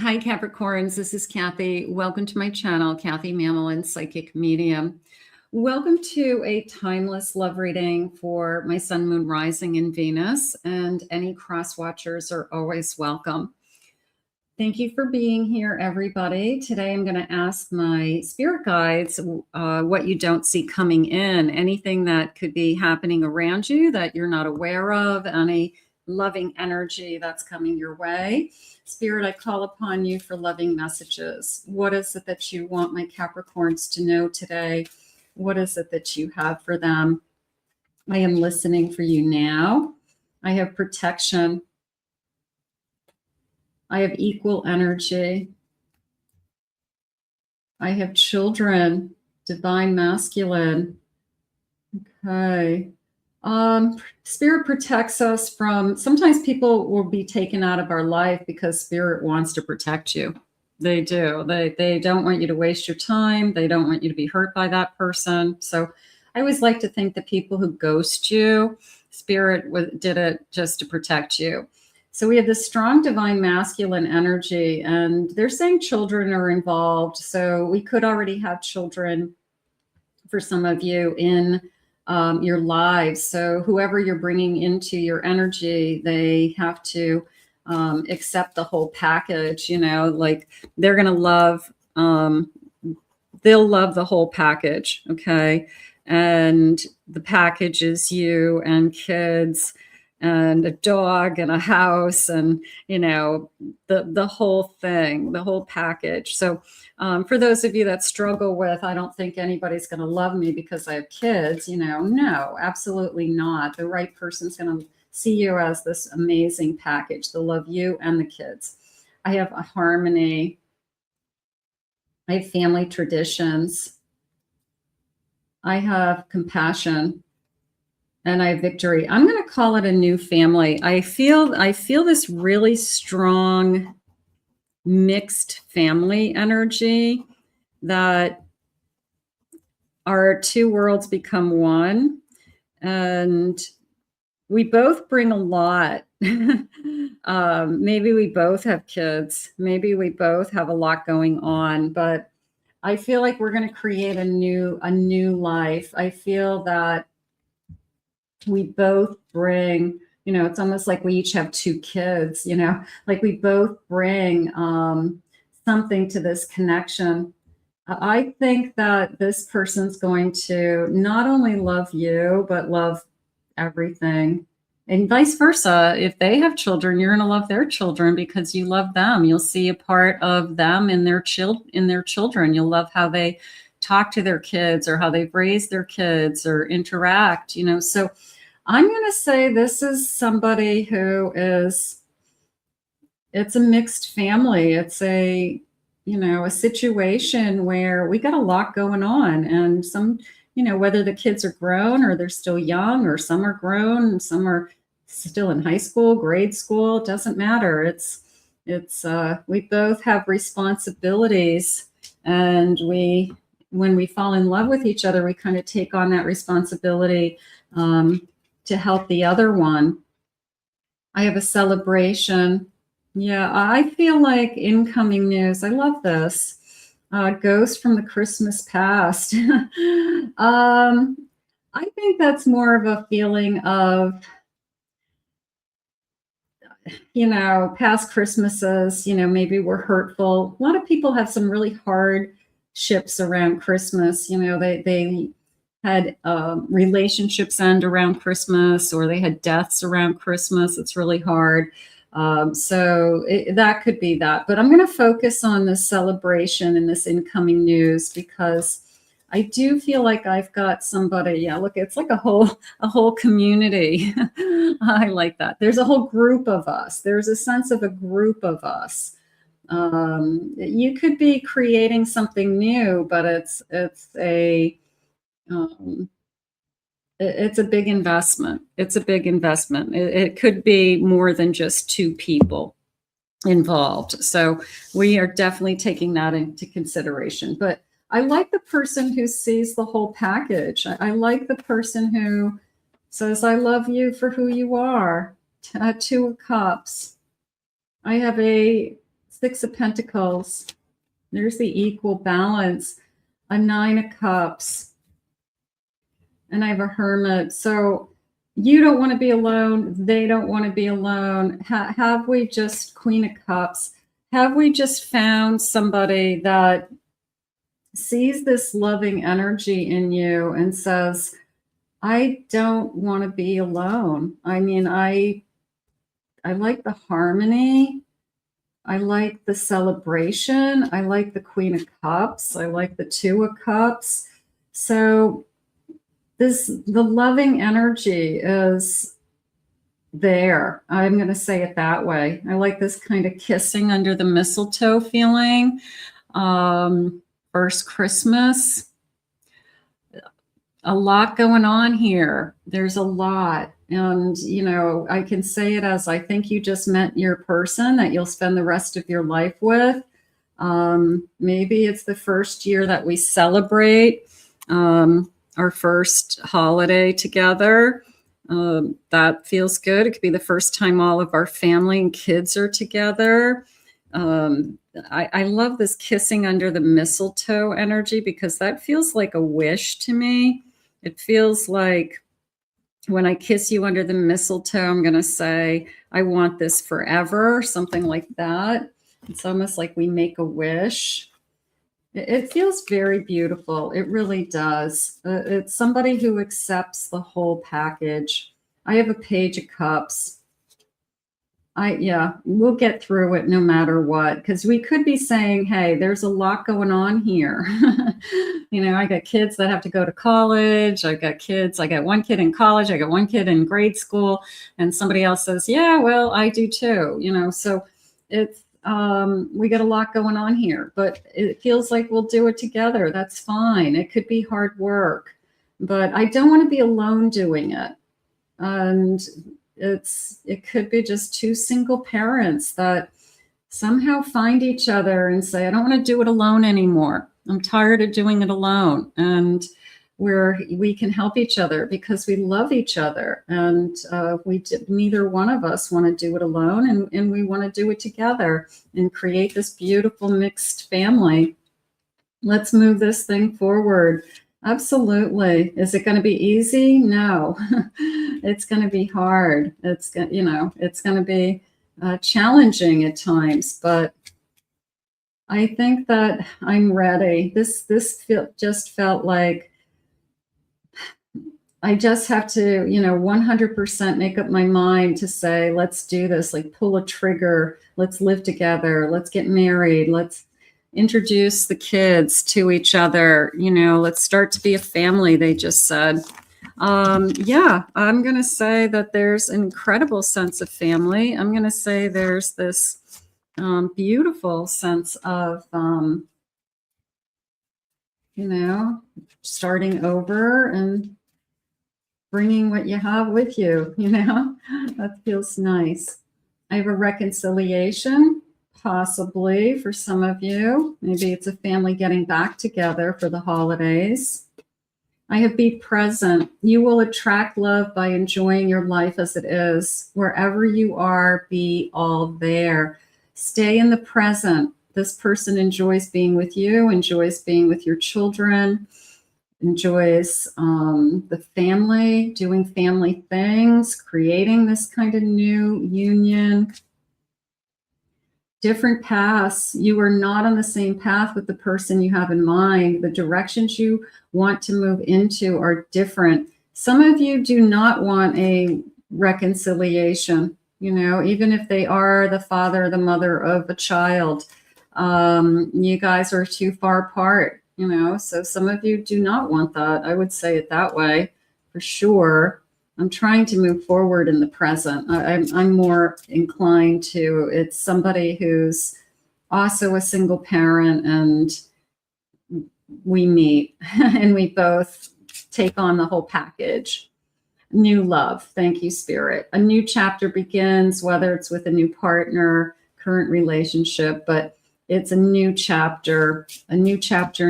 Hi, Capricorns. This is Kathy. Welcome to my channel, Kathy Mamolen, Psychic Medium. Welcome to a timeless love reading for my Sun, Moon, Rising, and Venus. And any cross watchers are always welcome. Thank you for being here, everybody. Today, I'm going to ask my spirit guides what you don't see coming in, anything that could be happening around you that you're not aware of, any loving energy that's coming your way. Spirit, I call upon you for loving messages. What is it that you want my Capricorns to know today? What is it that you have for them? I am listening for you now. I have protection. I have equal energy. I have children, divine masculine. Okay. Spirit protects us from, sometimes people will be taken out of our life because spirit wants to protect you. They do. They don't want you to waste your time. They don't want you to be hurt by that person. So I always like to think that people who ghost you, spirit did it just to protect you. So we have this strong divine masculine energy, and they're saying children are involved. So we could already have children for some of you in your lives. So whoever you're bringing into your energy, they have to accept the whole package, you know, like they're going to love, they'll love the whole package. Okay. And the package is you and kids and a dog and a house and, you know, the whole thing, the whole package. So for those of you that struggle with, I don't think anybody's going to love me because I have kids, you know, no, absolutely not. The right person's going to see you as this amazing package. They'll love you and the kids. I have a harmony. I have family traditions. I have compassion. And I have victory. I'm going to call it a new family. I feel this really strong mixed family energy that our two worlds become one. And we both bring a lot. Maybe we both have kids. Maybe we both have a lot going on, but I feel like we're going to create a new life. I feel that we both bring, you know, it's almost like we each have two kids, you know, like we both bring something to this connection. I think that this person's going to not only love you, but love everything. And vice versa. If they have children, you're going to love their children because you love them. You'll see a part of them in their children. You'll love how they talk to their kids or how they've raised their kids or interact, you know. So I'm going to say this is somebody who is, it's a mixed family. It's a, you know, a situation where we got a lot going on, and some, you know, whether the kids are grown or they're still young, or some are grown and some are still in high school, grade school, it doesn't matter. We both have responsibilities, and when we fall in love with each other, we kind of take on that responsibility to help the other one. I have a celebration. Yeah, I feel like incoming news. I love this. Ghost from the Christmas past. I think that's more of a feeling of, you know, past Christmases, you know, maybe were hurtful. A lot of people have some really hardships around Christmas. You know, they had relationships end around Christmas, or they had deaths around Christmas. It's really hard. So that could be that. But I'm going to focus on this celebration and this incoming news because I do feel like I've got somebody. Yeah, look, it's like a whole community. I like that. There's a whole group of us. There's a sense of a group of us. You could be creating something new, but it's a big investment. It's a big investment. It could be more than just two people involved. So we are definitely taking that into consideration. But I like the person who sees the whole package. I like the person who says, I love you for who you are. Two of Cups. I have a Six of Pentacles. There's the equal balance. A Nine of Cups. And I have a Hermit. So you don't want to be alone. They don't want to be alone. Have we just, Queen of Cups, have we just found somebody that sees this loving energy in you and says, I don't want to be alone. I mean, I like the harmony. I like the celebration. I like the Queen of Cups. I like the Two of Cups. So the loving energy is there. I'm going to say it that way. I like this kind of kissing under the mistletoe feeling. First Christmas. A lot going on here. There's a lot. And, you know, I can say it as I think you just met your person that you'll spend the rest of your life with. Maybe it's the first year that we celebrate our first holiday together. That feels good. It could be the first time all of our family and kids are together. I love this kissing under the mistletoe energy because that feels like a wish to me. It feels like when I kiss you under the mistletoe, I'm going to say, I want this forever, something like that. It's almost like we make a wish. It feels very beautiful. It really does. It's somebody who accepts the whole package. I have a Page of Cups. Yeah, we'll get through it no matter what, because we could be saying, hey, there's a lot going on here. You know, I got kids that have to go to college. I got one kid in college. I got one kid in grade school. And somebody else says, yeah, well, I do too. You know, so it's, we got a lot going on here, but it feels like we'll do it together. That's fine. It could be hard work, but I don't want to be alone doing it. And it could be just two single parents that somehow find each other and say, I don't want to do it alone anymore. I'm tired of doing it alone. And we can help each other because we love each other. And neither one of us want to do it alone. And we want to do it together and create this beautiful mixed family. Let's move this thing forward. Absolutely. Is it going to be easy? No, it's going to be hard. It's going to be challenging at times, but I think that I'm ready. This just felt like I just have to, 100% make up my mind to say, let's do this, like pull a trigger. Let's live together. Let's get married. Let's introduce the kids to each other. Let's start to be a family, they just said. Yeah, I'm going to say that there's an incredible sense of family. I'm going to say there's this beautiful sense of, starting over and bringing what you have with you, that feels nice. I have a reconciliation. Possibly for some of you. Maybe it's a family getting back together for the holidays. I have be present. You will attract love by enjoying your life as it is. Wherever you are, be all there. Stay in the present. This person enjoys being with you, enjoys being with your children, enjoys the family, doing family things, creating this kind of new union. Different paths. You are not on the same path with the person you have in mind. The directions you want to move into are different. Some of you do not want a reconciliation, even if they are the father or the mother of a child. You guys are too far apart, so some of you do not want that. I would say it that way for sure. I'm trying to move forward in the present. I'm more inclined to, it's somebody who's also a single parent and we meet and we both take on the whole package. New love. Thank you, Spirit. A new chapter begins, whether it's with a new partner, current relationship, but it's a new chapter in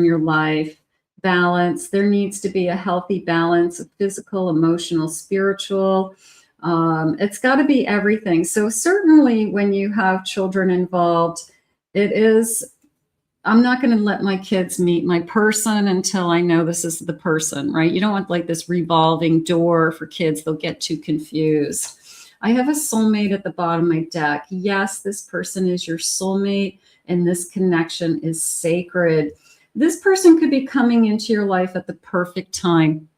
your life. Balance. There needs to be a healthy balance of physical, emotional, spiritual. It's got to be everything. So certainly when you have children involved, it is, I'm not going to let my kids meet my person until I know this is the person, right? You don't want like this revolving door for kids. They'll get too confused. I have a soulmate at the bottom of my deck. Yes, this person is your soulmate, and this connection is sacred. This person could be coming into your life at the perfect time,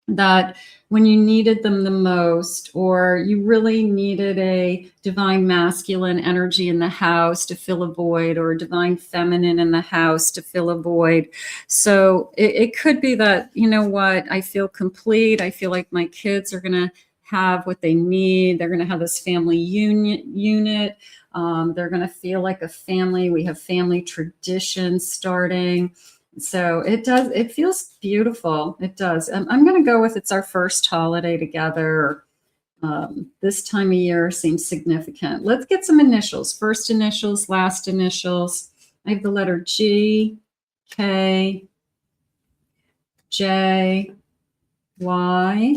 that when you needed them the most, or you really needed a divine masculine energy in the house to fill a void, or a divine feminine in the house to fill a void. So it could be that, you know what, I feel complete. I feel like my kids are going to have what they need. They're going to have this family unit. They're going to feel like a family. We have family traditions starting. So it feels beautiful. It does. I'm going to go with it's our first holiday together. This time of year seems significant. Let's get some initials. First initials, last initials. I have the letter G, K, J, Y,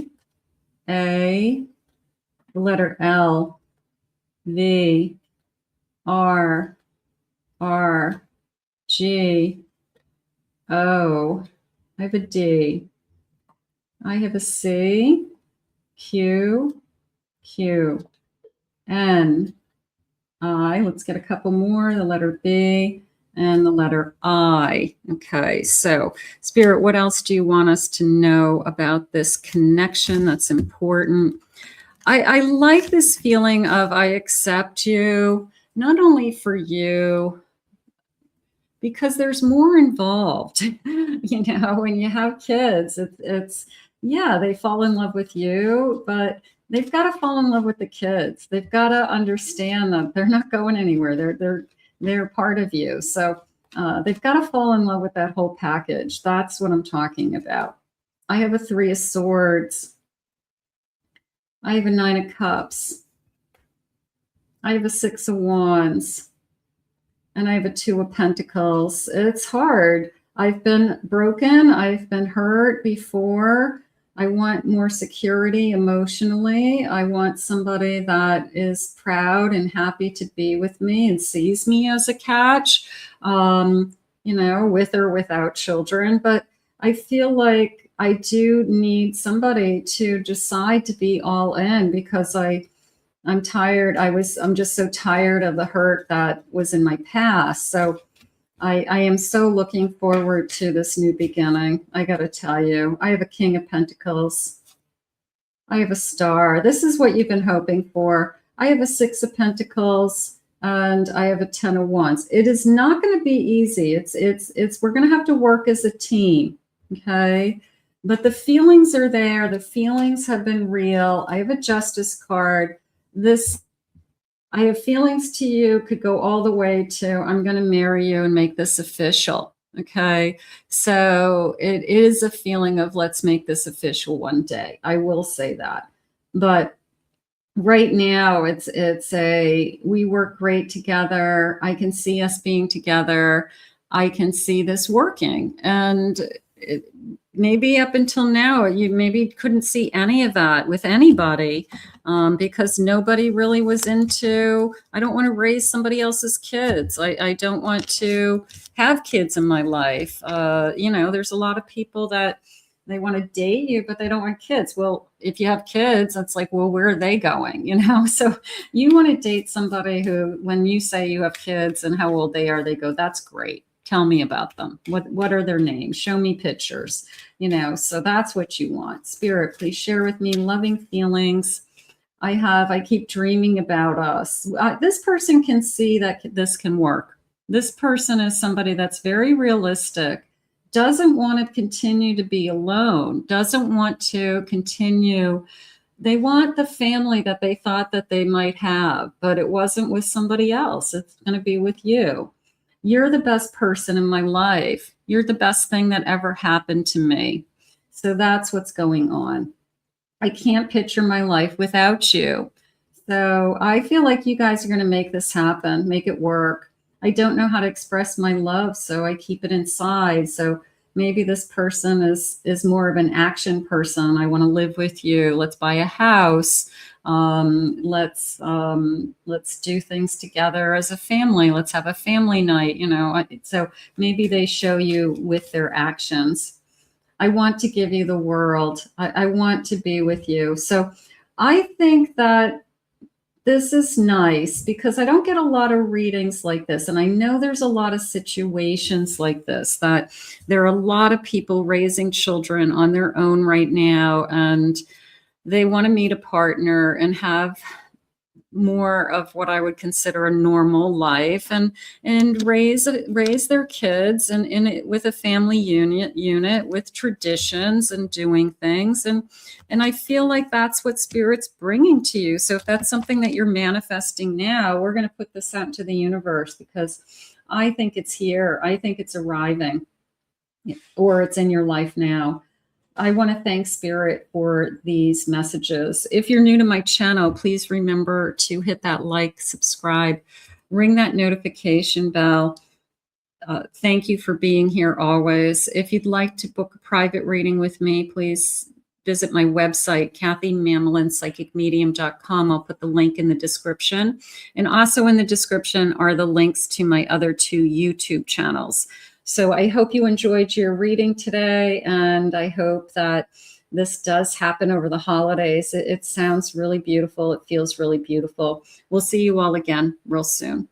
A, the letter L, V, R, G, O. I have a D. I have a C, Q, N, I. Let's get a couple more. The letter B and the letter I. Okay, so Spirit, what else do you want us to know about this connection that's important? I like this feeling of I accept you, not only for you, because there's more involved. You know, when you have kids, it's yeah, they fall in love with you, but they've got to fall in love with the kids. They've got to understand that they're not going anywhere. They're part of you. So they've got to fall in love with that whole package. That's what I'm talking about. I have a 3 of Swords. I have a 9 of Cups. I have a 6 of Wands. And I have a 2 of Pentacles. It's hard. I've been broken. I've been hurt before. I want more security emotionally. I want somebody that is proud and happy to be with me and sees me as a catch, you know, with or without children. But I feel like I do need somebody to decide to be all in, because I'm tired. I'm just so tired of the hurt that was in my past. So I am so looking forward to this new beginning. I got to tell you, I have a King of Pentacles. I have a Star. This is what you've been hoping for. I have a 6 of Pentacles and I have a 10 of Wands. It is not going to be easy. We're going to have to work as a team. Okay. But the feelings are there. The feelings have been real. I have a Justice card. This, I have feelings to you could go all the way to I'm going to marry you and make this official. Okay. So it is a feeling of let's make this official one day. I will say that. But right now it's we work great together. I can see us being together. I can see this working. And maybe up until now, you maybe couldn't see any of that with anybody because nobody really was into, I don't want to raise somebody else's kids. I don't want to have kids in my life. You know, there's a lot of people that they want to date you, but they don't want kids. Well, if you have kids, it's like, well, where are they going? You know, so you want to date somebody who, when you say you have kids and how old they are, they go, that's great. Tell me about them. What are their names? Show me pictures, you know, so that's what you want. Spirit, please share with me loving feelings. I keep dreaming about us. This person can see that this can work. This person is somebody that's very realistic, doesn't want to continue to be alone, doesn't want to continue. They want the family that they thought that they might have, but it wasn't with somebody else. It's going to be with you. You're the best person in my life. You're the best thing that ever happened to me. So that's what's going on. I can't picture my life without you. So I feel like you guys are going to make this happen, make it work. I don't know how to express my love, so I keep it inside. So maybe this person is more of an action person. I want to live with you. Let's buy a house. Let's do things together as a family. Let's have a family night, you know. So maybe they show you with their actions. I want to give you the world. I want to be with you. So I think that this is nice because I don't get a lot of readings like this. And I know there's a lot of situations like this, that there are a lot of people raising children on their own right now, and they want to meet a partner and have more of what I would consider a normal life, and raise their kids and in it with a family unit with traditions and doing things, and I feel like that's what Spirit's bringing to you. So if that's something that you're manifesting now, we're going to put this out into the universe, because I think it's here. I think it's arriving, or it's in your life now. I want to thank Spirit for these messages. If you're new to my channel, please remember to hit that like, subscribe, ring that notification bell. Thank you for being here always. If you'd like to book a private reading with me, please visit my website, KathyMamolenPsychicMedium.com. I'll put the link in the description. And also in the description are the links to my other 2 YouTube channels. So I hope you enjoyed your reading today, and I hope that this does happen over the holidays. It sounds really beautiful. It feels really beautiful. We'll see you all again real soon.